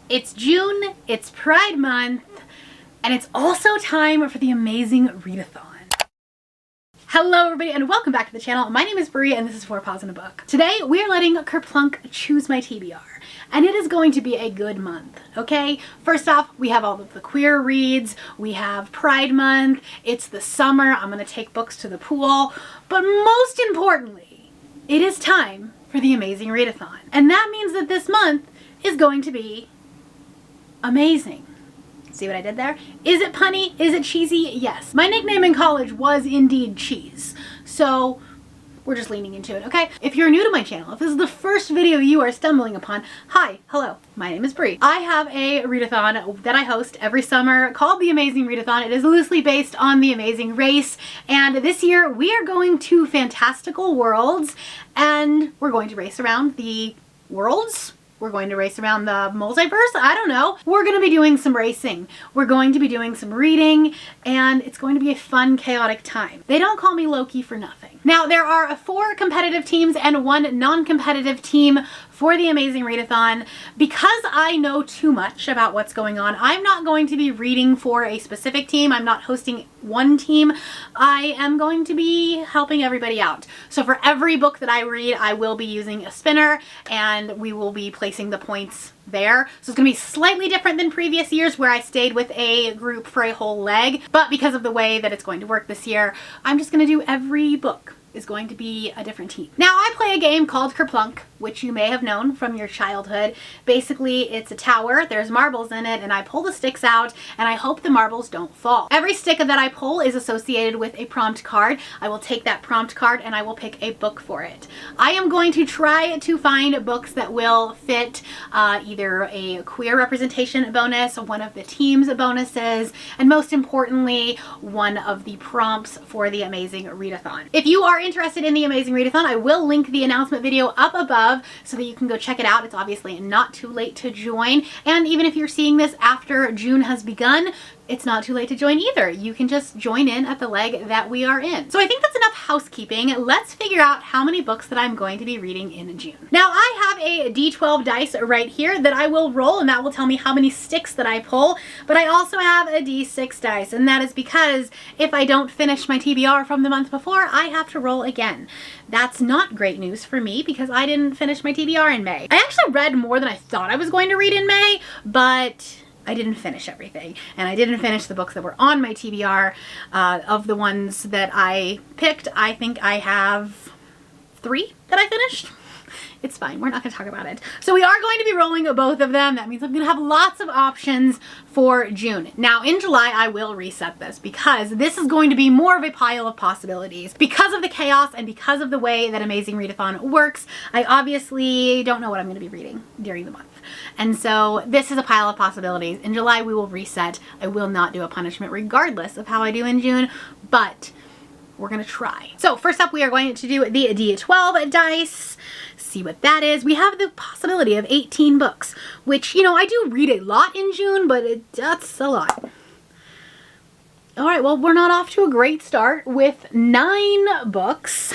It's June, it's Pride Month, and it's also time for the Amazing Readathon. Hello everybody and welcome back to the channel. My name is Brie and this is 4 Paws in a Book. Today we are letting Kerplunk choose my TBR, and it is going to be a good month, okay? First off, we have all of the queer reads, we have Pride Month, it's the summer, I'm gonna take books to the pool, but most importantly, it is time for the Amazing Readathon. And that means that this month is going to be amazing. See what I did there? Is it punny? Is it cheesy? Yes. My nickname in college was indeed Cheese. So we're just leaning into it, okay? If you're new to my channel, if this is the first video you are stumbling upon, hi, hello, my name is Brie. I have a readathon that I host every summer called the Amazing Readathon. It is loosely based on the Amazing Race, and this year we are going to fantastical worlds, and we're going to race around the worlds. We're going to race around the multiverse. I don't know. We're going to be doing some racing. We're going to be doing some reading, and it's going to be a fun, chaotic time. They don't call me Loki for nothing. Now, there are 4 competitive teams and 1 non-competitive team for the Amazing Readathon. Because I know too much about what's going on, I'm not going to be reading for a specific team. I'm not hosting one team. I am going to be helping everybody out. So for every book that I read, I will be using a spinner, and we will be placing the points there. So it's going to be slightly different than previous years where I stayed with a group for a whole leg. But because of the way that it's going to work this year, I'm just going to do every book is going to be a different team. Now, I play a game called Kerplunk, which you may have known from your childhood. Basically, it's a tower, there's marbles in it, and I pull the sticks out, and I hope the marbles don't fall. Every stick that I pull is associated with a prompt card. I will take that prompt card and I will pick a book for it. I am going to try to find books that will fit either a queer representation bonus, one of the team's bonuses, and most importantly, one of the prompts for the Amazing Readathon. If you are interested in the Amazing Readathon, I will link the announcement video up above so that you can go check it out. It's obviously not too late to join, and even if you're seeing this after June has begun, it's not too late to join either. You can just join in at the leg that we are in. So I think that's enough housekeeping. Let's figure out how many books that I'm going to be reading in June. Now, I have a D12 dice right here that I will roll, and that will tell me how many sticks that I pull, but I also have a D6 dice, and that is because if I don't finish my TBR from the month before, I have to roll again. That's not great news for me because I didn't finish my TBR in May. I actually read more than I thought I was going to read in May, but I didn't finish everything, and I didn't finish the books that were on my TBR. Of the ones that I picked, I think I have 3 that I finished. It's fine, we're not going to talk about it. So we are going to be rolling both of them. That means I'm going to have lots of options for June. Now in July, I will reset this because this is going to be more of a pile of possibilities. Because of the chaos and because of the way that Amazing Readathon works, I obviously don't know what I'm going to be reading during the month. And so this is a pile of possibilities. In July, we will reset. I will not do a punishment regardless of how I do in June, but we're going to try. So first up, we are going to do the D12 dice. See what that is. We have the possibility of 18 books, which, you know, I do read a lot in June, but that's a lot. All right, well, we're not off to a great start with 9 books.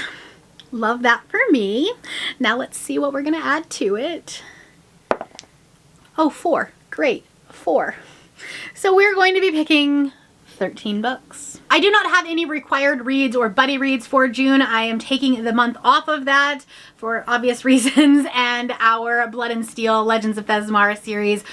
Love that for me. Now let's see what we're going to add to it. Oh, 4. Great. 4. So we're going to be picking 13 books. I do not have any required reads or buddy reads for June. I am taking the month off of that for obvious reasons, and our Blood and Steel Legends of Thesmar series,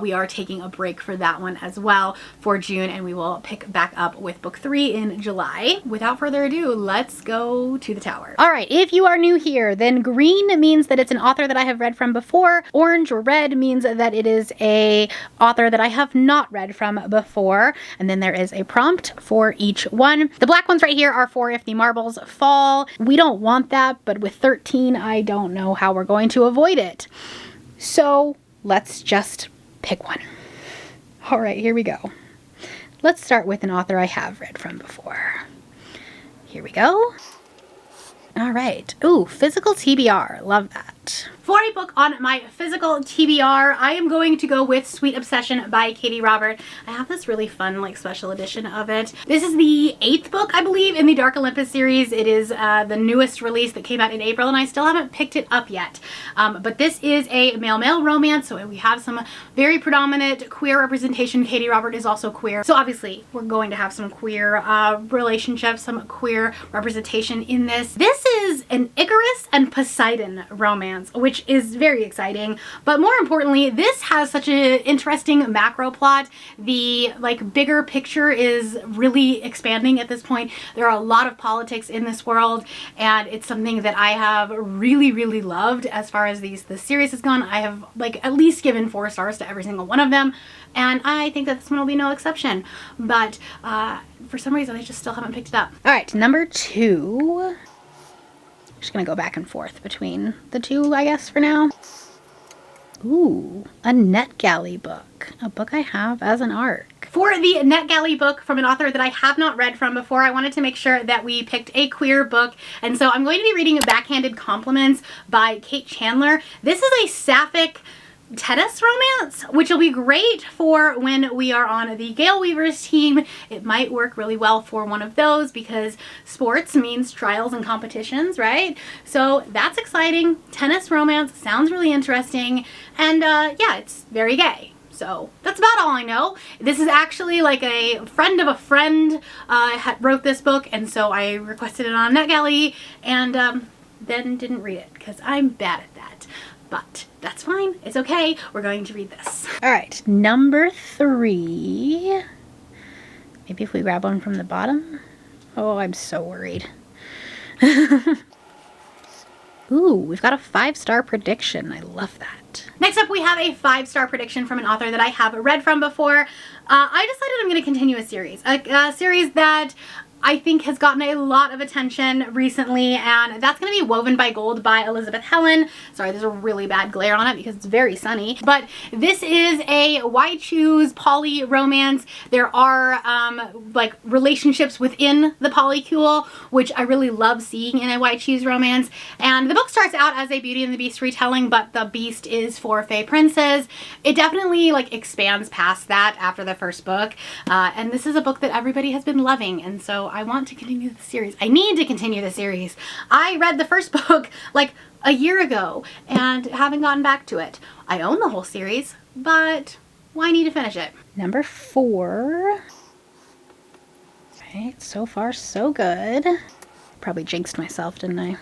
we are taking a break for that one as well for June, and we will pick back up with book 3 in July. Without further ado, let's go to the tower. All right, if you are new here, then green means that it's an author that I have read from before. Orange or red means that it is a author that I have not read from before, and then there is a prompt for each one. The black ones right here are for if the marbles fall. We don't want that, but with 13, I don't know how we're going to avoid it. So let's just pick one. All right, here we go. Let's start with an author I have read from before. Here we go. All right. Ooh, physical TBR. Love that. right. For a book on my physical TBR, I am going to go with Sweet Obsession by Katie Robert. I have this really fun like special edition of it. This is the 8th book, I believe, in the Dark Olympus series. It is the newest release that came out in April, and I still haven't picked it up yet. But this is a male-male romance, so we have some very predominant queer representation. Katie Robert is also queer, so obviously we're going to have some queer relationships, some queer representation in this. This is an Icarus and Poseidon romance, which is very exciting, but more importantly, this has such an interesting macro plot. The like bigger picture is really expanding at this point. There are a lot of politics in this world, and it's something that I have really loved as far as the series has gone. I have like at least given 4 stars to every single one of them, and I think that this one will be no exception, but for some reason I just still haven't picked it up. All right, number 2. Just gonna go back and forth between the two, I guess, for now. Ooh, a NetGalley book. A book I have as an ARC. For the NetGalley book from an author that I have not read from before, I wanted to make sure that we picked a queer book. And so I'm going to be reading Backhanded Compliments by Kate Chandler. This is a sapphic tennis romance, which will be great for when we are on the Gale Weavers team. It might work really well for one of those because sports means trials and competitions, right? So that's exciting. Tennis romance sounds really interesting, and yeah, it's very gay. So that's about all I know. This is actually like a friend of a friend wrote this book, and so I requested it on NetGalley and then didn't read it because I'm bad at that. But that's fine. It's okay. We're going to read this. All right, number 3. Maybe if we grab one from the bottom. Oh, I'm so worried. Ooh, we've got a 5-star prediction. I love that. Next up, we have a 5-star prediction from an author that I have read from before. I decided I'm going to continue a series. A series that I think has gotten a lot of attention recently, and that's going to be Woven by Gold by Elizabeth Helen. Sorry, there's a really bad glare on it because it's very sunny. But this is a why choose poly romance. There are like relationships within the polycule, which I really love seeing in a why choose romance. And the book starts out as a Beauty and the Beast retelling, but the Beast is for Fae princes. It definitely like expands past that after the first book. And this is a book that everybody has been loving, and so I want to continue the series. I need to continue the series. I read the first book like a year ago and haven't gotten back to it. I own the whole series, but why need to finish it? Number 4. Right, so far so good. Probably jinxed myself, didn't I?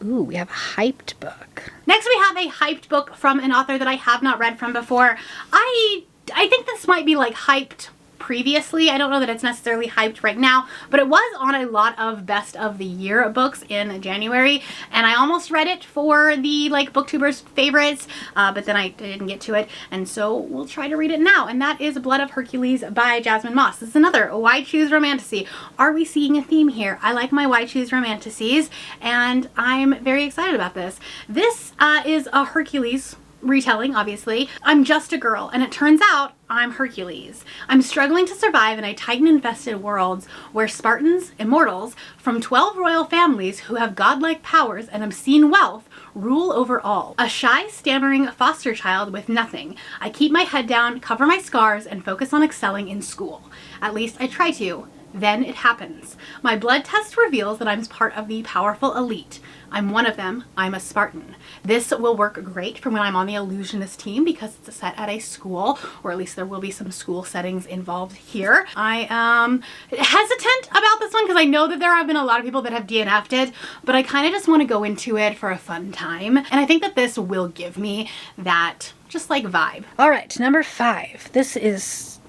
Ooh, we have a hyped book. Next we have a hyped book from an author that I have not read from before. I think this might be like hyped previously. I don't know that it's necessarily hyped right now, but it was on a lot of best of the year books in January, and I almost read it for the like booktubers favorites, but then I didn't get to it, and so we'll try to read it now, and that is Blood of Hercules by Jasmine Moss. This is another why choose romantasy. Are we seeing a theme here? I like my why choose romantasies, and I'm very excited about this. This is a Hercules retelling, obviously. I'm just a girl, and it turns out I'm Hercules. I'm struggling to survive in a Titan-infested world where Spartans, immortals, from 12 royal families who have godlike powers and obscene wealth rule over all. A shy, stammering foster child with nothing. I keep my head down, cover my scars, and focus on excelling in school. At least I try to. Then it happens. My blood test reveals that I'm part of the powerful elite. I'm one of them. I'm a Spartan. This will work great for when I'm on the illusionist team because it's set at a school, or at least there will be some school settings involved here. I am hesitant about this one because I know that there have been a lot of people that have DNF'd it, but I kind of just want to go into it for a fun time. And I think that this will give me that just like vibe. All right, number 5. This is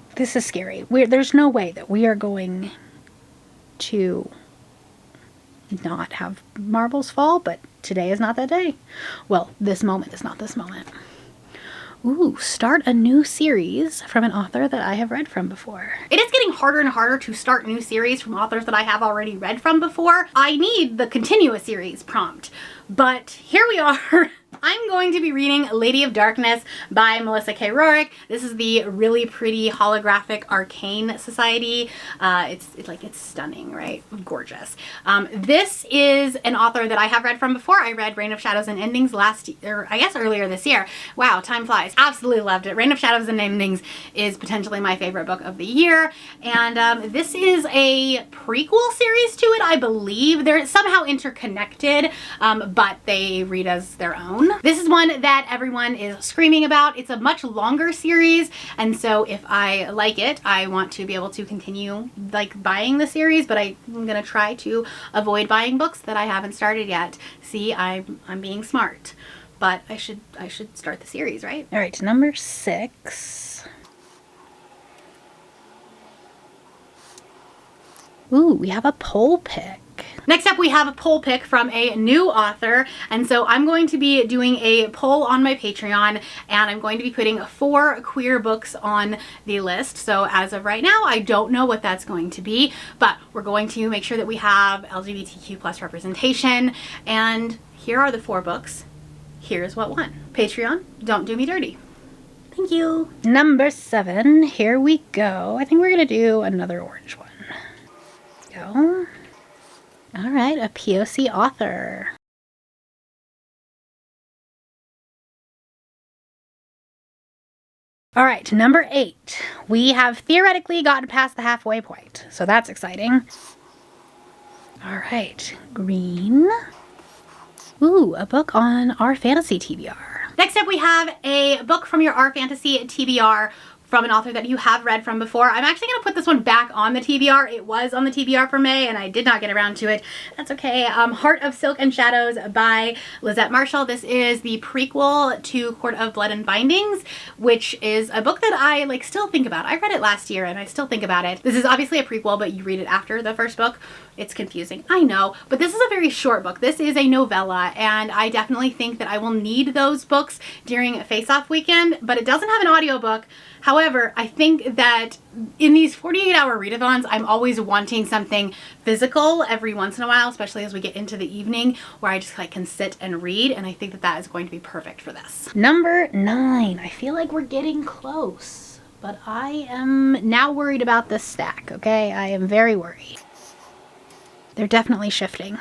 scary. There's no way that we are going to not have marbles fall, but today is not that day. Well, this moment is not this moment. Ooh, start a new series from an author that I have read from before. It is getting harder and harder to start new series from authors that I have already read from before. I need the continue a series prompt, but here we are. I'm going to be reading Lady of Darkness by Melissa K. Rorick. This is the really pretty holographic arcane society. It's stunning, right? Gorgeous. This is an author that I have read from before. I read Reign of Shadows and Endings earlier this year. Wow, time flies. Absolutely loved it. Reign of Shadows and Endings is potentially my favorite book of the year. And this is a prequel series to it, I believe. They're somehow interconnected, but they read as their own. This is one that everyone is screaming about. It's a much longer series, and so if I like it, I want to be able to continue like buying the series, but I'm gonna try to avoid buying books that I haven't started yet. See, I'm being smart, but I should start the series, right? All right, number 6. Ooh, we have a poll pick. Next up, we have a poll pick from a new author, and so I'm going to be doing a poll on my Patreon, and I'm going to be putting 4 queer books on the list. So as of right now, I don't know what that's going to be, but we're going to make sure that we have LGBTQ+ representation, and here are the 4 books. Here's what won. Patreon, don't do me dirty. Thank you. Number 7, here we go. I think we're gonna do another orange one. Go. All right, a POC author. All right, number 8. We have theoretically gotten past the halfway point, so that's exciting. All right, green. Ooh, a book on our fantasy TBR. Next up, we have a book from your Our Fantasy TBR from an author that you have read from before. I'm actually going to put this one back on the TBR. It was on the TBR for May, and I did not get around to it. That's okay. Heart of Silk and Shadows by Lizette Marshall. This is the prequel to Court of Blood and Bindings, which is a book that I still think about. I read it last year, and I still think about it. This is obviously a prequel, but you read it after the first book. It's confusing, I know, but this is a very short book. This is a novella, and I definitely think that I will need those books during Face-Off weekend, but it doesn't have an audiobook. However, I think that in these 48-hour readathons, I'm always wanting something physical every once in a while, especially as we get into the evening, where I just can sit and read, and I think that that is going to be perfect for this. Number 9. I feel like we're getting close, but I am now worried about this stack, okay? I am very worried. They're definitely shifting.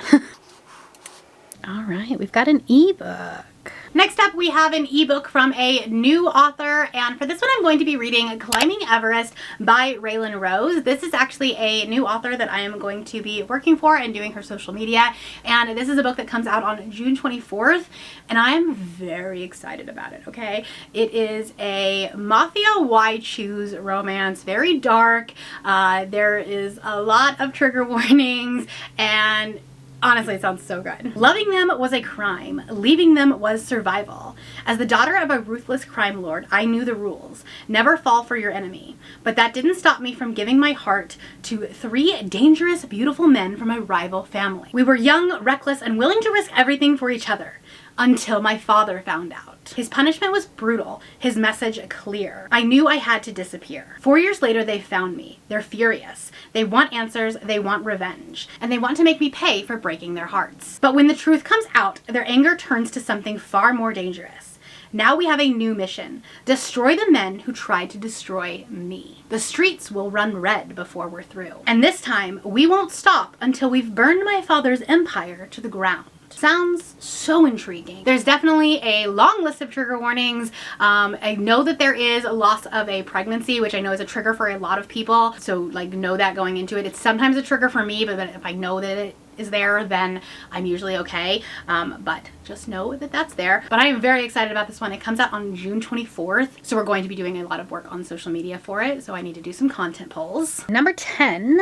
All right, we've got an ebook. Next up, we have an ebook from a new author, and for this one I'm going to be reading Climbing Everest by Raylan Rose. This is actually a new author that I am going to be working for and doing her social media, and this is a book that comes out on June 24th, and I am very excited about it, okay? It is a Mafia Why Choose romance, very dark. There is a lot of trigger warnings, and honestly, it sounds so good. Loving them was a crime. Leaving them was survival. As the daughter of a ruthless crime lord, I knew the rules. Never fall for your enemy. But that didn't stop me from giving my heart to 3 dangerous, beautiful men from a rival family. We were young, reckless, and willing to risk everything for each other. Until my father found out. His punishment was brutal, his message clear. I knew I had to disappear. 4 years later, they found me. They're furious. They want answers, they want revenge, and they want to make me pay for breaking their hearts. But when the truth comes out, their anger turns to something far more dangerous. Now we have a new mission. Destroy the men who tried to destroy me. The streets will run red before we're through. And this time, we won't stop until we've burned my father's empire to the ground. Sounds so intriguing. There's definitely a long list of trigger warnings. I know that there is a loss of a pregnancy, which I know is a trigger for a lot of people. So know that going into it. It's sometimes a trigger for me, but if I know that it is there, then I'm usually okay. But just know that that's there. But I am very excited about this one. It comes out on June 24th. So we're going to be doing a lot of work on social media for it. So I need to do some content polls. Number 10.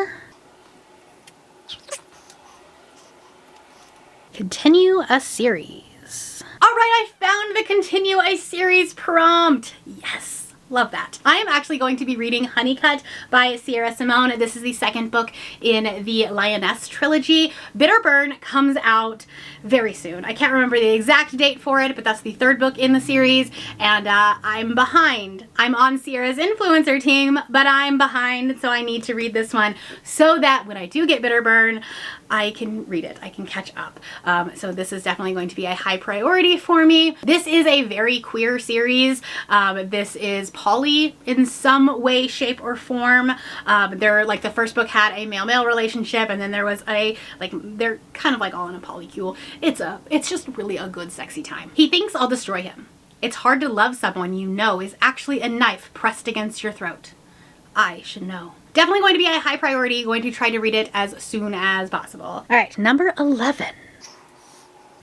Continue a series. All right, I found the continue a series prompt. Yes, love that. I am actually going to be reading Honeycut by Sierra Simone. This is the second book in the Lioness trilogy. Bitter Burn comes out very soon. I can't remember the exact date for it, but that's the 3rd book in the series, and I'm behind. I'm on Sierra's influencer team, but I'm behind, so I need to read this one so that when I do get Bitter Burn, I can read it. I can catch up. So this is definitely going to be a high priority for me. This is a very queer series. This is poly in some way, shape, or form. Like the first book had a male-male relationship, and then there was they're kind of like all in a polycule. It's just really a good sexy time. He thinks I'll destroy him. It's hard to love someone you know is actually a knife pressed against your throat. I should know. Definitely going to be a high priority, going to try to read it as soon as possible. All right, number 11.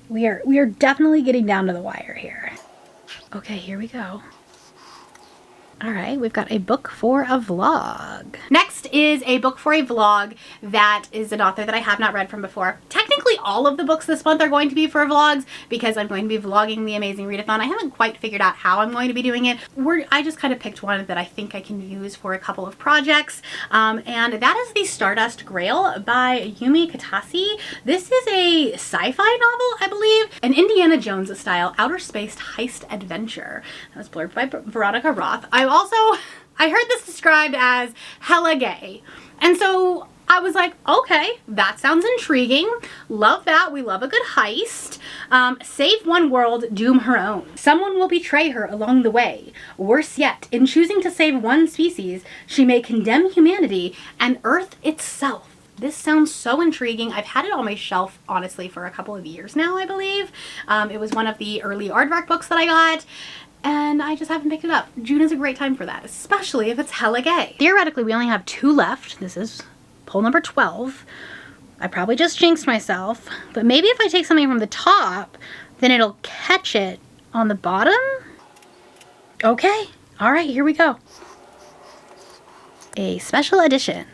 We are definitely getting down to the wire here. Okay, here we go. All right, we've got a book for a vlog. Next is a book for a vlog that is an author that I have not read from before. Technically, all of the books this month are going to be for vlogs because I'm going to be vlogging the Amazing Readathon. I haven't quite figured out how I'm going to be doing it. I just kind of picked one that I think I can use for a couple of projects, and that is The Stardust Grail by Yumi Katase. This is a sci-fi novel, I believe, an Indiana Jones style outer space heist adventure. That was blurbed by Veronica Roth. I heard this described as hella gay. And so I was like, okay, that sounds intriguing. Love that. We love a good heist. Save one world, doom her own. Someone will betray her along the way. Worse yet, in choosing to save one species, she may condemn humanity and Earth itself. This sounds so intriguing. I've had it on my shelf, honestly, for a couple of years now, I believe. It was one of the early aardvark books that I got, and I just haven't picked it up. June is a great time for that, especially if it's hella gay. Theoretically, we only have 2 left. This is pull number 12. I probably just jinxed myself, but maybe if I take something from the top, then it'll catch it on the bottom? Okay, all right, here we go. A special edition.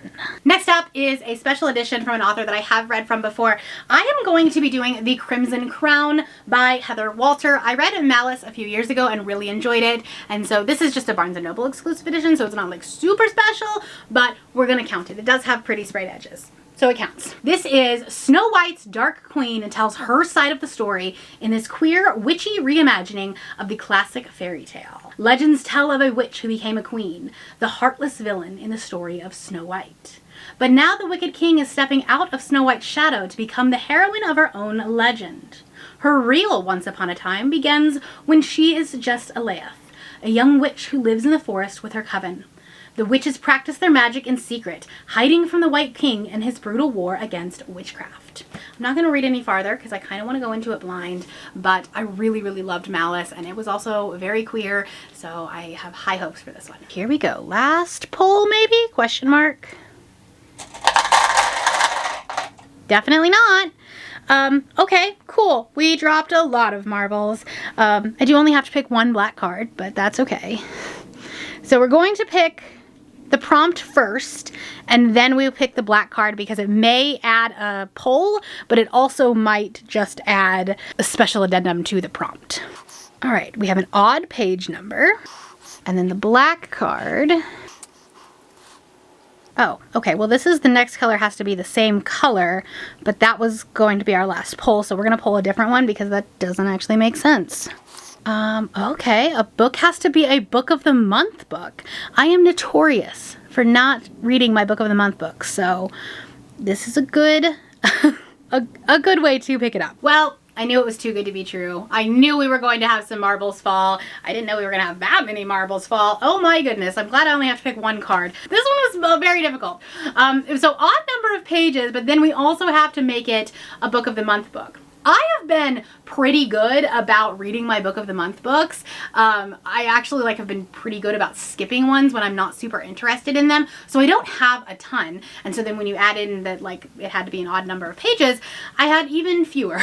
Next up is a special edition from an author that I have read from before. I am going to be doing The Crimson Crown by Heather Walter. I read Malice a few years ago and really enjoyed it, and so this is just a Barnes & Noble exclusive edition, so it's not like super special, but we're gonna count it. It does have pretty sprayed edges, so it counts. This is Snow White's Dark Queen and tells her side of the story in this queer, witchy reimagining of the classic fairy tale. Legends tell of a witch who became a queen, the heartless villain in the story of Snow White. But now the Wicked King is stepping out of Snow White's shadow to become the heroine of her own legend. Her real once upon a time begins when she is just Aleath, a young witch who lives in the forest with her coven. The witches practice their magic in secret, hiding from the White King and his brutal war against witchcraft. I'm not going to read any farther because I kind of want to go into it blind, but I really, really loved Malice, and it was also very queer, so I have high hopes for this one. Here we go. Last pull, maybe? Question mark. Definitely not. Okay, cool. We dropped a lot of marbles. I do only have to pick one black card, but that's okay. So we're going to pick the prompt first, and then we'll pick the black card because it may add a poll, but it also might just add a special addendum to the prompt. All right, we have an odd page number, and then the black card. Oh, okay, well this is the next color has to be the same color, but that was going to be our last poll, so we're gonna pull a different one because that doesn't actually make sense. Okay, a book has to be a book of the month book. I am notorious for not reading my book of the month books, so this is a good, a good way to pick it up. Well, I knew it was too good to be true. I knew we were going to have some marbles fall. I didn't know we were going to have that many marbles fall. Oh my goodness, I'm glad I only have to pick one card. This one was very difficult. So odd number of pages, but then we also have to make it a book of the month book. I have been pretty good about reading my book of the month books. I actually have been pretty good about skipping ones when I'm not super interested in them. So I don't have a ton. And so then when you add in that it had to be an odd number of pages, I had even fewer.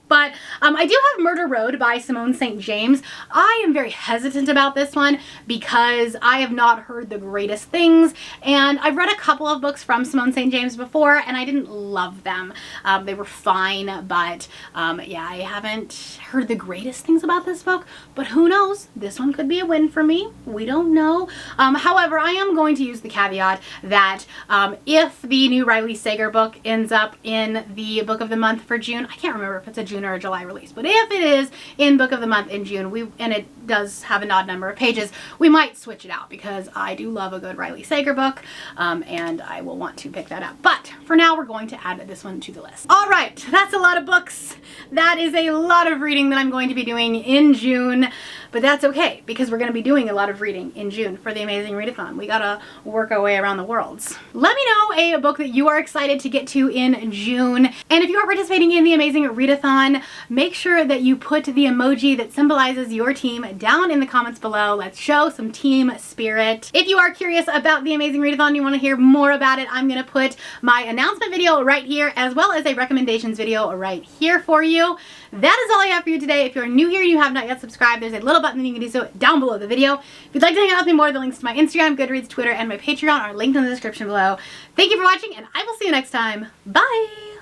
But I do have Murder Road by Simone St. James. I am very hesitant about this one because I have not heard the greatest things, and I've read a couple of books from Simone St. James before and I didn't love them. They were fine, but yeah, I haven't heard the greatest things about this book, but who knows? This one could be a win for me. We don't know. However, I am going to use the caveat that if the new Riley Sager book ends up in the book of the month for June, I can't remember if it's a June June or a July release. But if it is in Book of the Month in June, and it does have an odd number of pages, we might switch it out because I do love a good Riley Sager book, and I will want to pick that up. But for now, we're going to add this one to the list. All right, that's a lot of books. That is a lot of reading that I'm going to be doing in June, but that's okay because we're going to be doing a lot of reading in June for the Amazing Readathon. We gotta work our way around the worlds. Let me know a book that you are excited to get to in June, and if you are participating in the Amazing Readathon, make sure that you put the emoji that symbolizes your team down in the comments below. Let's show some team spirit. If you are curious about the Amazing Readathon, you want to hear more about it, I'm going to put my announcement video right here as well as a recommendations video right here for you. That is all I have for you today. If you're new here and you have not yet subscribed, there's a little button that you can do so down below the video. If you'd like to hang out with me more, the links to my Instagram, Goodreads, Twitter, and my Patreon are linked in the description below. Thank you for watching, and I will see you next time. Bye!